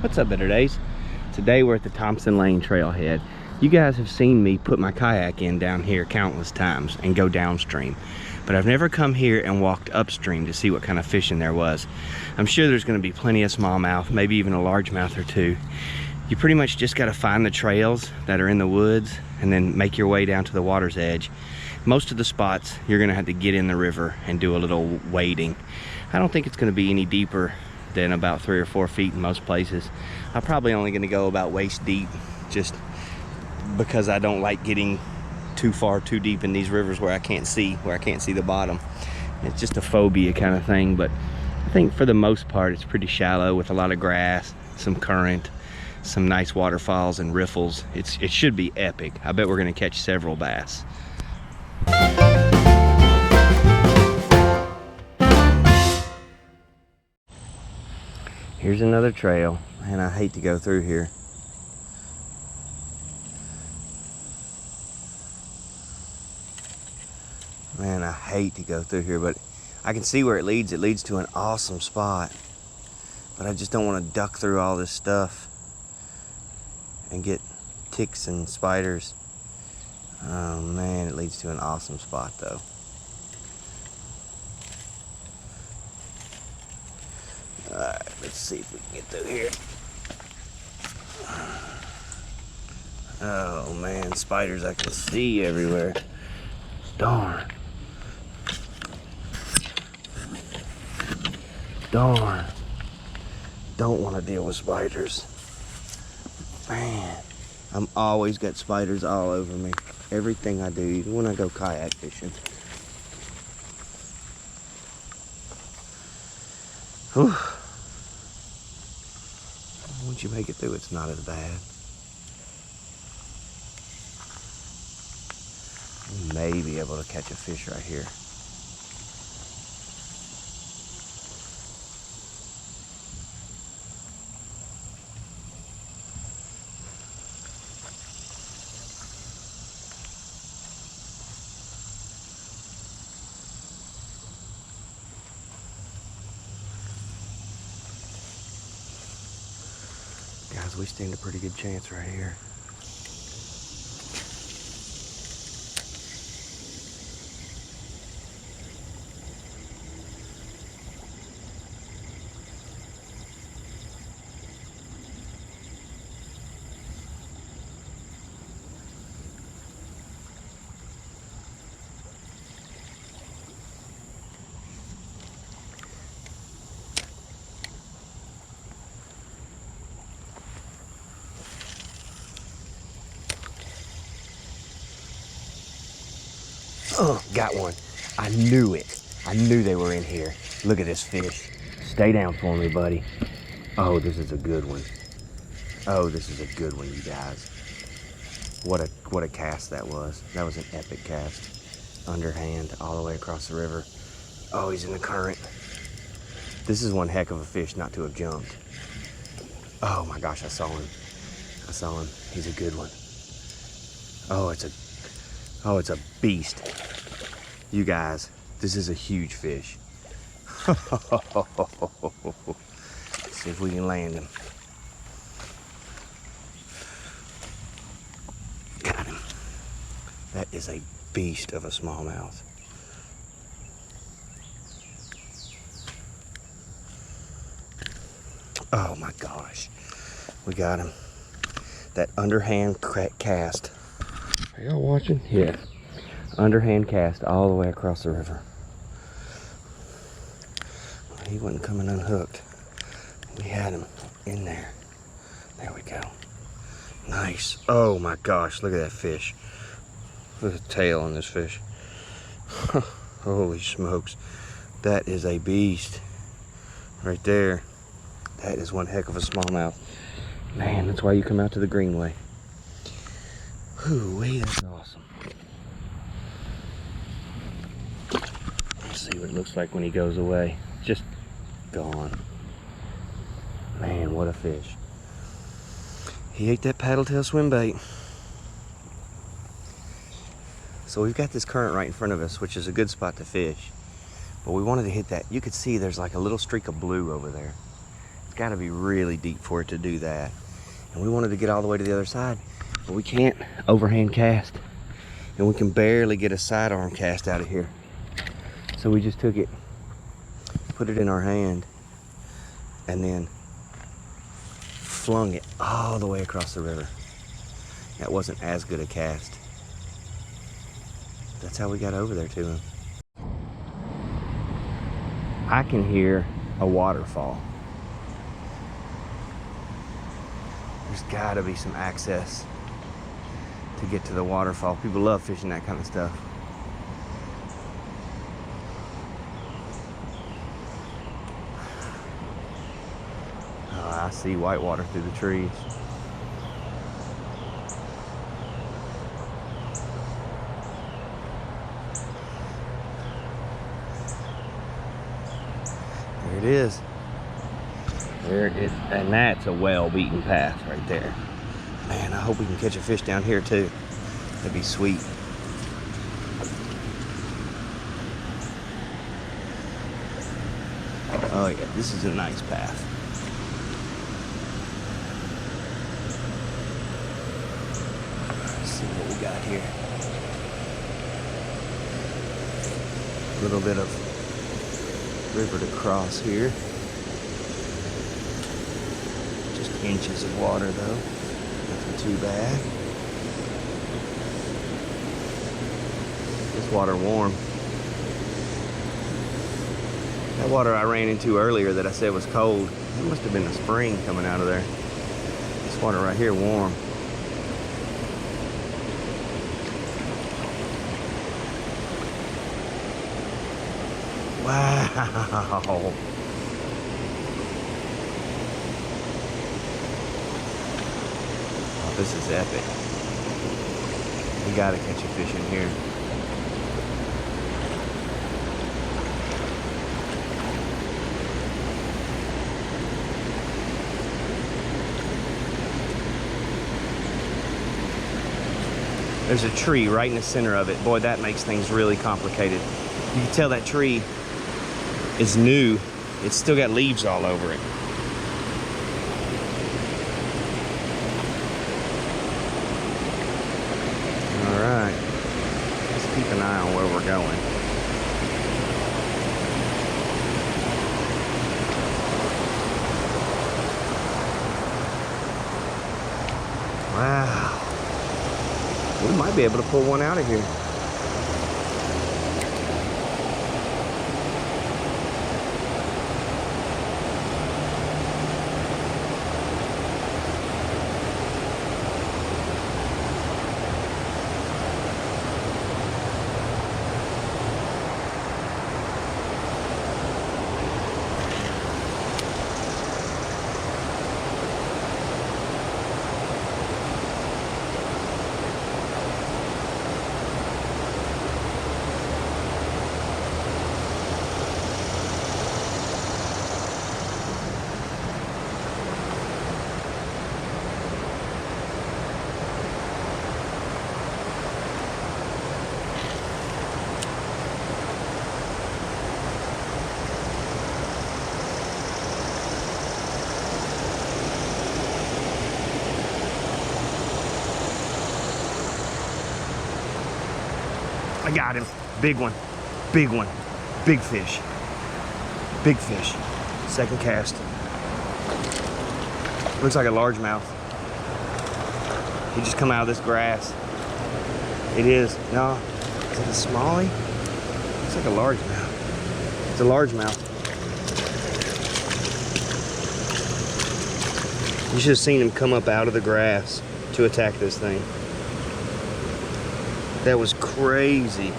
What's up, Better Days? Today we're at the Thompson Lane trailhead. You guys have seen me put my kayak in down here countless times and go downstream, but I've never come here and walked upstream to see what kind of fishing there was. I'm sure there's going to be plenty of smallmouth, maybe even a largemouth or two. You pretty much just got to find the trails that are in the woods and then make your way down to the water's edge. Most of the spots you're going to have to get in the river and do a little wading. I don't think it's going to be any deeper than about 3 or 4 feet in most places. I'm probably only going to go about waist deep, just because I don't like getting too far too deep in these rivers where I can't see the bottom. It's just a phobia kind of thing, but I think for the most part it's pretty shallow with a lot of grass, some current, some nice waterfalls and riffles. It should be epic. I bet we're going to catch several bass. Here's another trail, and I hate to go through here. Man, I hate to go through here, but I can see where it leads. It leads to an awesome spot, but I just don't want to duck through all this stuff and get ticks and spiders. Oh man, it leads to an awesome spot though. Alright, let's see if we can get through here. Oh man, spiders I can see everywhere. Darn. Darn. Don't want to deal with spiders. Man, I'm always got spiders all over me. Everything I do, even when I go kayak fishing. Whew. Once you make it through, it's not as bad. You may be able to catch a fish right here. Guys, we stand a pretty good chance right here. Oh, got one. I knew it. I knew they were in here. Look at this fish. Stay down for me, buddy. Oh, this is a good one. Oh, this is a good one, you guys. What a cast that was. That was an epic cast. Underhand, all the way across the river. Oh, he's in the current. This is one heck of a fish not to have jumped. Oh my gosh, I saw him. I saw him. He's a good one. Oh, it's a beast. You guys, this is a huge fish. Let's see if we can land him. Got him. That is a beast of a smallmouth. Oh my gosh. We got him. That underhand cast. Are y'all watching? Yeah. Underhand cast all the way across the river. He wasn't coming unhooked. We had him in there. There we go. Nice. Oh my gosh, look at that fish. Look at the tail on this fish. Holy smokes. That is a beast. Right there. That is one heck of a smallmouth. Man, that's why you come out to the Greenway. Whew, that's awesome. Let's see what it looks like when he goes away. Just gone. Man, what a fish. He ate that paddle-tail swim bait. So we've got this current right in front of us, which is a good spot to fish. But we wanted to hit that. You could see there's like a little streak of blue over there. It's got to be really deep for it to do that. And we wanted to get all the way to the other side, but we can't overhand cast. And we can barely get a sidearm cast out of here. So we just took it, put it in our hand, and then flung it all the way across the river. That wasn't as good a cast. That's how we got over there to him. I can hear a waterfall. There's gotta be some access to get to the waterfall. People love fishing that kind of stuff. Oh, I see whitewater through the trees. There it is. There it is. And that's a well-beaten path right there. Man, I hope we can catch a fish down here too. That'd be sweet. Oh yeah, this is a nice path. Let's see what we got here. A little bit of river to cross here. Just inches of water though. Nothing too bad. This water warm. That water I ran into earlier that I said was cold, that must have been a spring coming out of there. This water right here warm. Wow. Oh, this is epic. We gotta catch a fish in here. There's a tree right in the center of it. Boy, that makes things really complicated. You can tell that tree is new. It's still got leaves all over it. All right, let's keep an eye on where we're going. Wow, we might be able to pull one out of here. I got him. Big one. Big one. Big fish. Big fish. Second cast. Looks like a largemouth. He just come out of this grass. It is. No. Is it a smallie? Looks like a largemouth. It's a largemouth. You should have seen him come up out of the grass to attack this thing. That was crazy.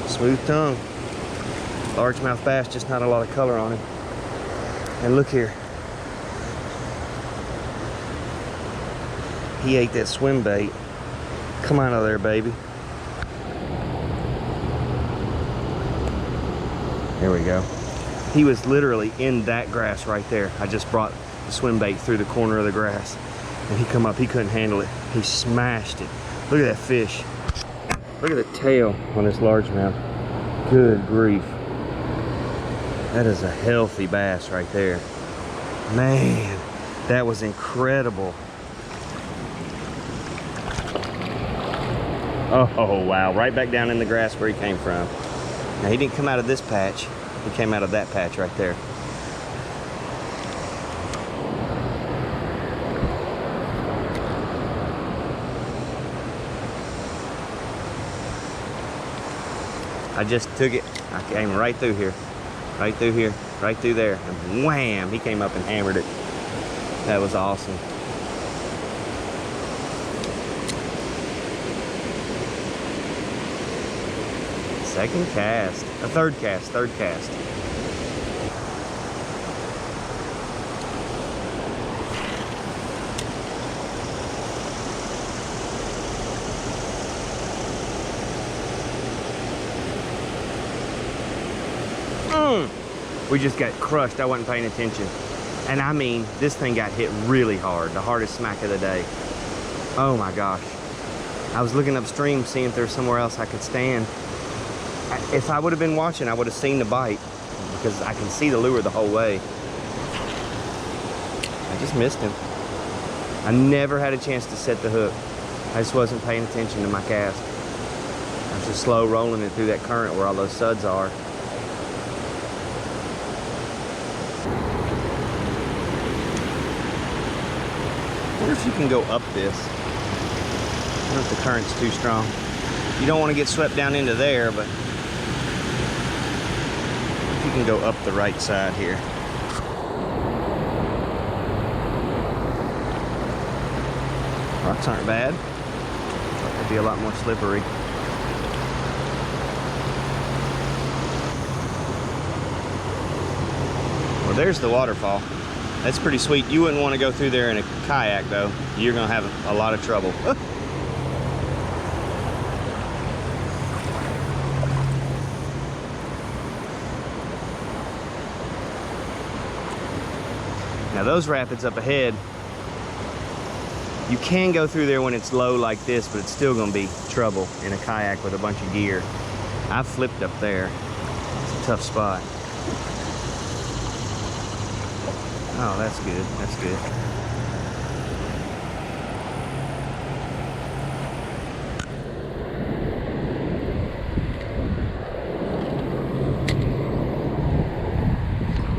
Smooth tongue. Largemouth bass, just not a lot of color on him. And look here. He ate that swim bait. Come out of there, baby. There we go. He was literally in that grass right there. I just brought the swim bait through the corner of the grass. And he come up, he couldn't handle it. He smashed it. Look at that fish. Look at the tail on this largemouth. Good grief. That is a healthy bass right there. Man, that was incredible. Oh, wow, right back down in the grass where he came from. Now, he didn't come out of this patch. He came out of that patch right there. I just took it. I came right through here. Right through here. Right through there. And wham! He came up and hammered it. That was awesome. Second cast. Third cast. We just got crushed. I wasn't paying attention. And I mean, this thing got hit really hard. The hardest smack of the day. Oh my gosh. I was looking upstream, seeing if there's somewhere else I could stand. If I would have been watching, I would have seen the bite, because I can see the lure the whole way. I just missed him. I never had a chance to set the hook. I just wasn't paying attention to my cast. I was just slow rolling it through that current where all those suds are. I wonder if you can go up this. I don't know if the current's too strong. You don't want to get swept down into there, but if you can go up the right side here. Rocks aren't bad. They'd be a lot more slippery. Well, there's the waterfall. That's pretty sweet. You wouldn't want to go through there in a kayak, though. You're going to have a lot of trouble. Now those rapids up ahead, you can go through there when it's low like this, but it's still going to be trouble in a kayak with a bunch of gear. I flipped up there. It's a tough spot. Oh, that's good. That's good.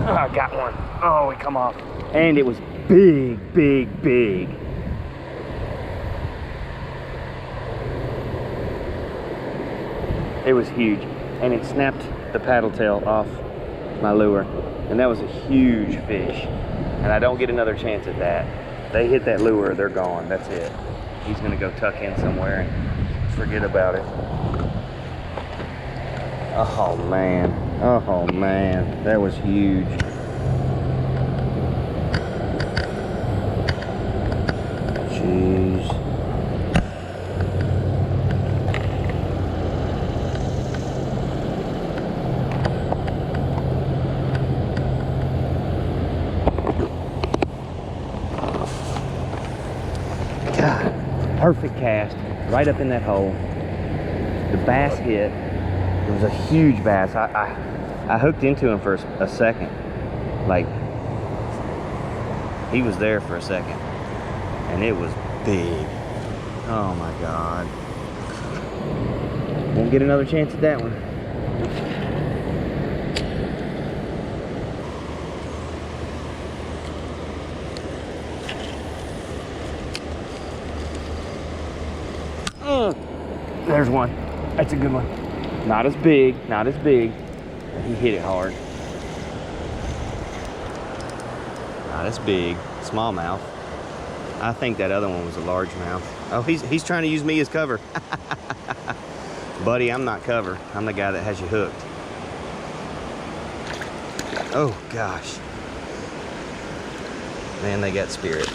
Oh, I got one. Oh, we come off. And it was big, big, big. It was huge. And it snapped the paddle tail off my lure. And that was a huge fish. And I don't get another chance at that. They hit that lure, they're gone. That's it. He's gonna go tuck in somewhere and forget about it. Oh man. Oh man. That was huge. Jeez. Perfect cast, right up in that hole. The bass hit. It was a huge bass. I hooked into him for a second. Like, he was there for a second. And it was big. Oh my God. Won't get another chance at that one. There's one. That's a good one. Not as big, not as big. He hit it hard. Not as big. Smallmouth. I think that other one was a largemouth. Oh, he's trying to use me as cover. Buddy, I'm not cover. I'm the guy that has you hooked. Oh gosh. Man, they got spirit.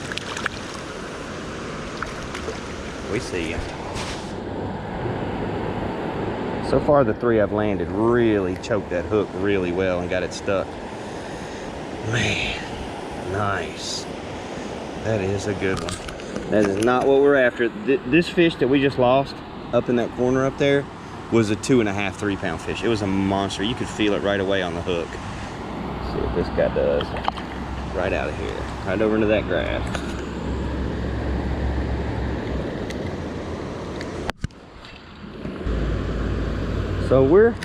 We see you. So far, the three I've landed really choked that hook really well and got it stuck. Man, nice. That is a good one. That is not what we're after. This fish that we just lost up in that corner up there was a 2.5, 3 pound fish. It was a monster. You could feel it right away on the hook. Let's see what this guy does. right out of here, right over into that grass. So we're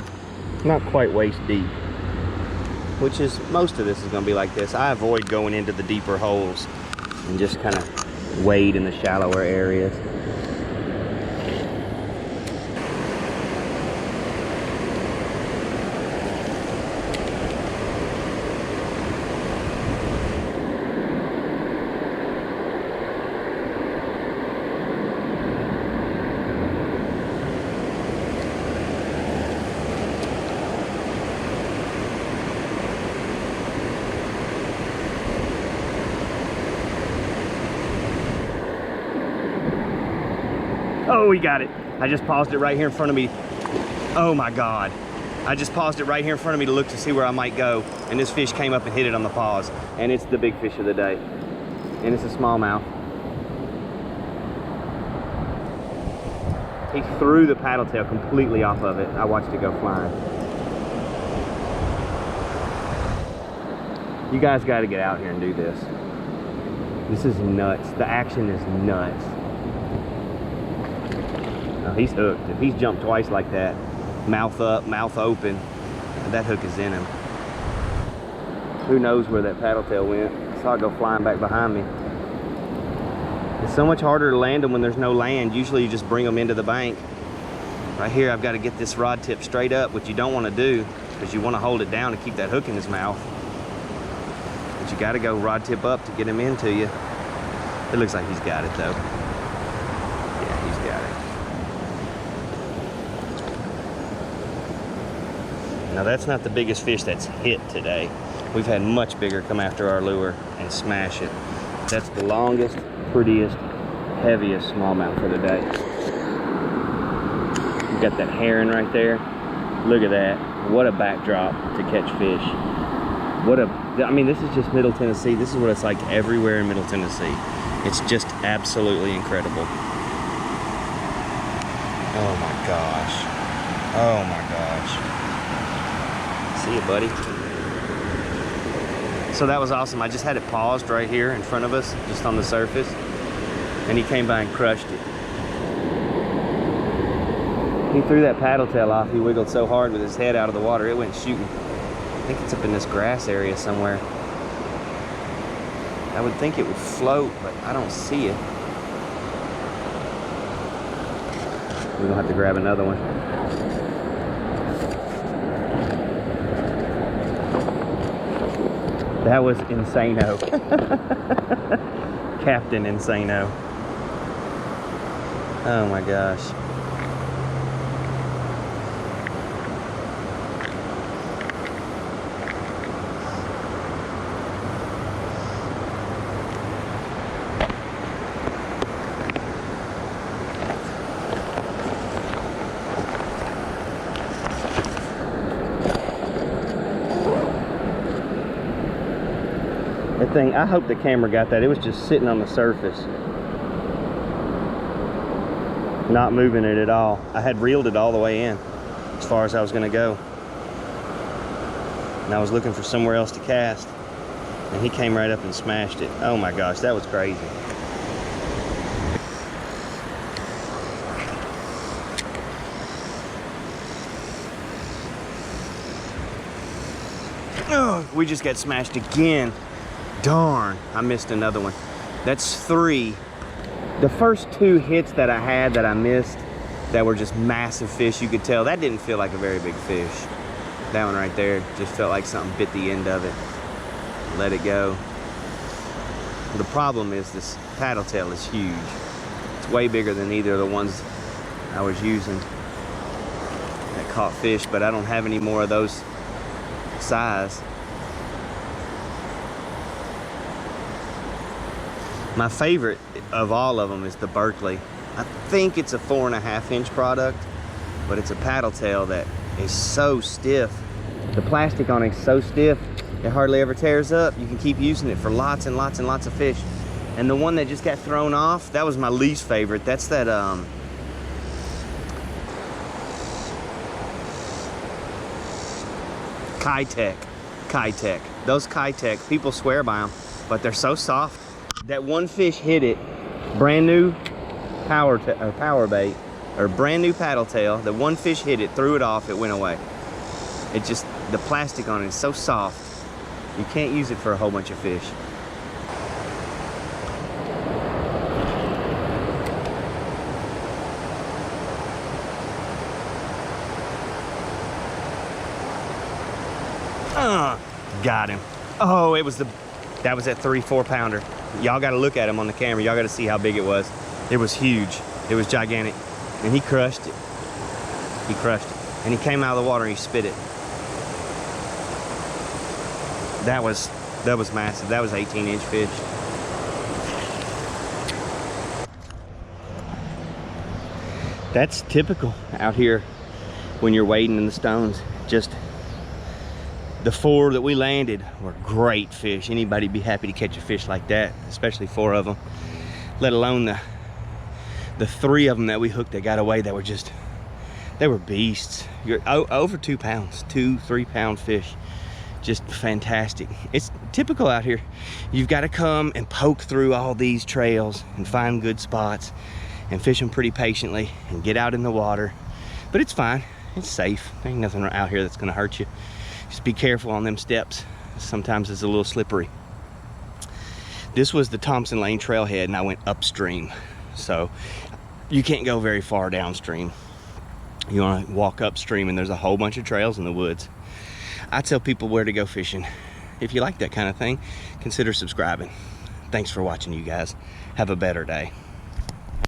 not quite waist deep, which is, most of this is gonna be like this. I avoid going into the deeper holes and just kind of wade in the shallower areas. Oh, we got it. I just paused it right here in front of me. Oh my God. I just paused it right here in front of me to look to see where I might go. And this fish came up and hit it on the pause. And it's the big fish of the day. And it's a smallmouth. He threw the paddle tail completely off of it. I watched it go flying. You guys got to get out here and do this. This is nuts. The action is nuts. Oh, he's hooked. If he's jumped twice like that, mouth up, mouth open, that hook is in him. Who knows where that paddle tail went? I saw it go flying back behind me. It's so much harder to land them when there's no land. Usually you just bring them into the bank. Right here, I've got to get this rod tip straight up, which you don't want to do because you want to hold it down to keep that hook in his mouth. But you got to go rod tip up to get him into you. It looks like he's got it though. Yeah, he's got it. Now that's not the biggest fish that's hit today. We've had much bigger come after our lure and smash it. That's the longest, prettiest, heaviest smallmouth for the day. You got that heron right there. Look at that. What a backdrop to catch fish. I mean, this is just Middle Tennessee. This is what it's like everywhere in Middle Tennessee. It's just absolutely incredible. Oh my gosh. Oh my gosh. See you, buddy. So that was awesome. I just had it paused right here in front of us, just on the surface, and he came by and crushed it. He threw that paddle tail off. He wiggled so hard with his head out of the water, it went shooting. I think it's up in this grass area somewhere. I would think it would float, but I don't see it. We're gonna have to grab another one. That was insano. Captain Insano. Oh my gosh. That thing, I hope the camera got that. It was just sitting on the surface. Not moving it at all. I had reeled it all the way in as far as I was gonna go. And I was looking for somewhere else to cast. And he came right up and smashed it. Oh my gosh, that was crazy. Oh, we just got smashed again. Darn, I missed another one. That's 3. The first 2 hits that I had that I missed that were just massive fish, you could tell that didn't feel like a very big fish. That one right there just felt like something bit the end of it. Let it go. The problem is this paddle tail is huge. It's way bigger than either of the ones I was using that caught fish, but I don't have any more of those size. My favorite of all of them is the Berkeley. I think it's a 4.5 inch product, but it's a paddle tail that is so stiff. The plastic on it is so stiff, it hardly ever tears up. You can keep using it for lots and lots and lots of fish. And the one that just got thrown off, that was my least favorite. That's that, Kitech. those Kitech, people swear by them, but they're so soft. That one fish hit it, brand new power bait, or brand new paddle tail. The one fish hit it, threw it off, it went away. It just, the plastic on it is so soft, you can't use it for a whole bunch of fish. Got him. Oh, that was that 3-4 pounder. Y'all got to look at him on the camera. Y'all got to see how big it was. It was huge. It was gigantic. And he crushed it. He crushed it. And he came out of the water and he spit it. That was massive. That was 18-inch fish. That's typical out here when you're wading in the stones. Just the 4 that we landed were great fish. Anybody'd be happy to catch a fish like that, especially 4 of them. Let alone the 3 of them that we hooked that got away that were just, they were beasts. You're over 2 pounds, 2-3 pound fish. Just fantastic. It's typical out here. You've got to come and poke through all these trails and find good spots and fish them pretty patiently and get out in the water. But it's fine, it's safe. There ain't nothing out here that's gonna hurt you. Just be careful on them steps. Sometimes it's a little slippery. This was the Thompson Lane trailhead and I went upstream. So you can't go very far downstream. You wanna walk upstream and there's a whole bunch of trails in the woods. I tell people where to go fishing. If you like that kind of thing, consider subscribing. Thanks for watching, you guys. Have a better day.